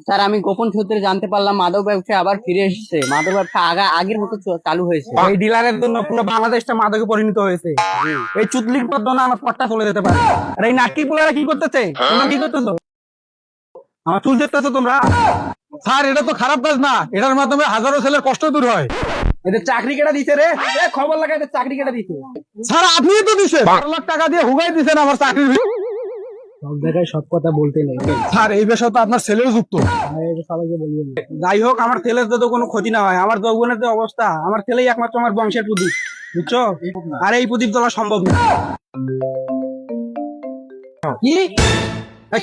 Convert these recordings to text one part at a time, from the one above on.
Sir আমি গোপন সূত্রে জানতে পারলাম মাদক ব্যবসা আবার ফিরে এসেছে। মাদক ব্যবসা আগের মতো চালু হয়েছে। এই ডিলারের জন্য পুরো বাংলাদেশটা মাদকে পরিণত হয়েছে। এই চুদলির মাধ্যমে আমার পটটা চলে যেতে পারে। আর এই নাটকি পোলারা কি করতেছে? তোমরা কি করতেছো? আমার চুল যেতেছো তোমরা? স্যার এটা তো খারাপ কাজ না, এটার মাধ্যমে হাজারো ছেলের কষ্ট দূর হয়। এদের চাকরি কেটে দিছে রে, খবর লাগা এদের চাকরি কেটে দিছে। স্যার আপনি তো দিচ্ছেন 12 লাখ টাকা দিয়ে হুগাই দিচ্ছেন আমার চাকরি। সব জায়গায় সব কথা বলতে নেই স্যার এই বিষয়ে তো আপনার ছেলেও যুক্ত। সবাইকে বলবেন। যাই হোক, আমার ছেলের তো কোনো ক্ষতি না হয়। আমার যৌবনের যে অবস্থা, আমার ছেলেই একমাত্র আমার বংশের প্রদীপ, বুঝছো? আর এই প্রদীপ জ্বলা সম্ভব না। কি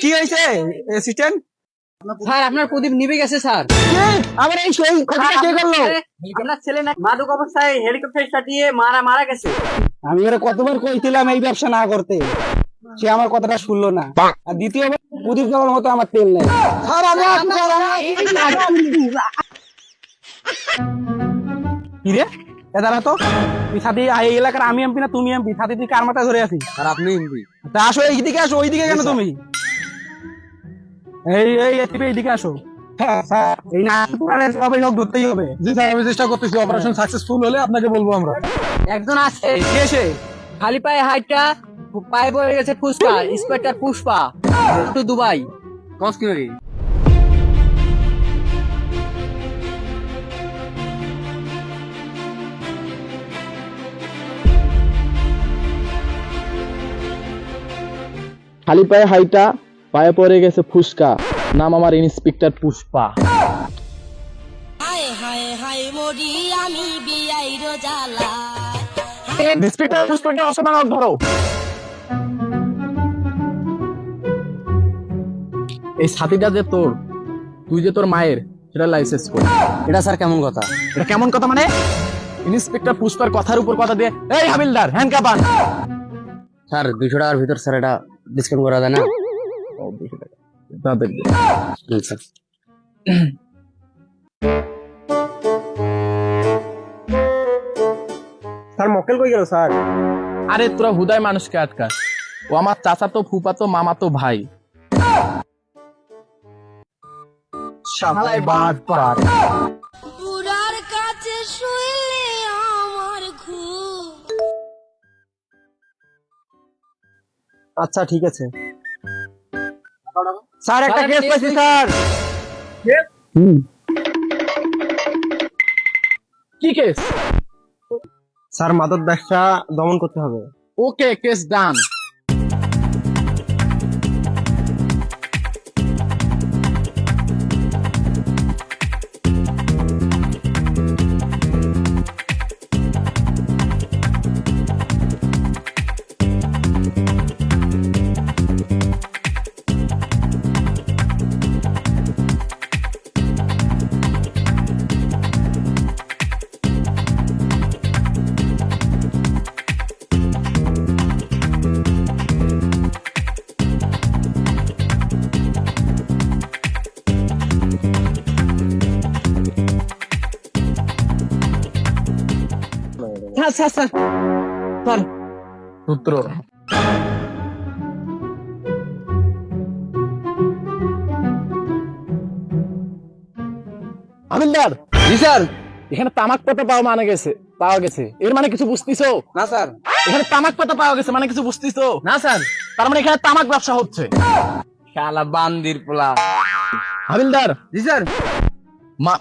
কি হয়েছে অ্যাসিস্ট্যান্ট? স্যার আপনার প্রদীপ নিভে গেছে স্যার। আমার এই সেই কথাটা কে করলো? আপনার ছেলে না মাদক অবস্থায় হেলিকপ্টার চাটিয়ে মারা গেছে। আমি ওরা কতবার কইছিলাম এই ব্যবসা না করতে, সে আমার কথাটা শুনলো না। আর দ্বিতীয়বার প্রদীপ জ্বালার মতো আমার তেল নেই। কি রে দাঁড়া তো, তুই সাথে এই এলাকার আমি এমপি না তুমি এমপি? সাথে তুই কার মাথায় ধরে আছিস? আর আপনি তা আসো এইদিকে, আসো ওইদিকে কেন তুমি? এই এই এইদিকে আসো। এই না সবাই লোক ধরতেই হবে। জি স্যার আমি চেষ্টা করতেছি, অপারেশন সাকসেসফুল হলে আপনাকে বলবো আমরা। একজন আছে কে সে? খালি পায়ে হাইটটা পায়ে পড়ে গেছে ফুসকা, ইন্সপেক্টর পুষ্পা, টু দুবাই কসকিউরি। খালি পায়ে হাইটা পায়ে পড়ে গেছে ফুসকা, নাম আমার ইন্সপেক্টর পুষ্পা। হায় হায় হায় মরি আমি বিয়াইর জ্বালা। ইন্সপেক্টর পুষ্পাকে অসমানক ধরো। এই ছাতিটা যে তোর, তুই যে তোর মায়ের, সেটা লাইসেন্স কর। এটা স্যার কেমন কথা? এটা কেমন কথা মানে? ইন্সপেক্টর পুষ্পার কথার উপর কথা দিয়ে, এই হাবিলদার হ্যান্ড কাপান। স্যার 200 টাকার ভিতর স্যার এটা ডিসকাউন্ট করা যায় না? স্যার স্যার মক্কেল কই গেল স্যার? আরে তোরা হুদায় মানুষকে আটকাস, ও আমার চাচা তো ফুপা তো মামা তো ভাই। শালাই বাদ পার। বুড়ার কাছে শুইলে আমার ঘুম। আচ্ছা ঠিক আছে স্যার, একটা কেস পাইছি স্যার। কি কেস? স্যার মাদক ব্যবসা দমন করতে হবে। ওকে, কেস ডান। স্যার স্যার স্যার সূত্র হাবিলদার। জি স্যার। এখানে তামাক পাতা পাওয়া গেছে, এর মানে কিছু বুঝতেছো? না স্যার। এখানে তামাক পাতা পাওয়া গেছে মানে কিছু বুঝতেছো? না স্যার। তার মানে এখানে তামাক ব্যবসা হচ্ছে। শালা বান্দির পোলা। হাবিলদার। জি স্যার।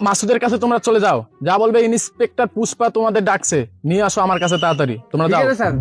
মাসুদের কাছে তোমরা চলে যাও, যা বলবে ইন্সপেক্টর পুষ্পা তোমাদের ডাকছে, নিয়ে আসো আমার কাছে তাড়াতাড়ি। তোমরা ঠিক যাও আছে স্যার।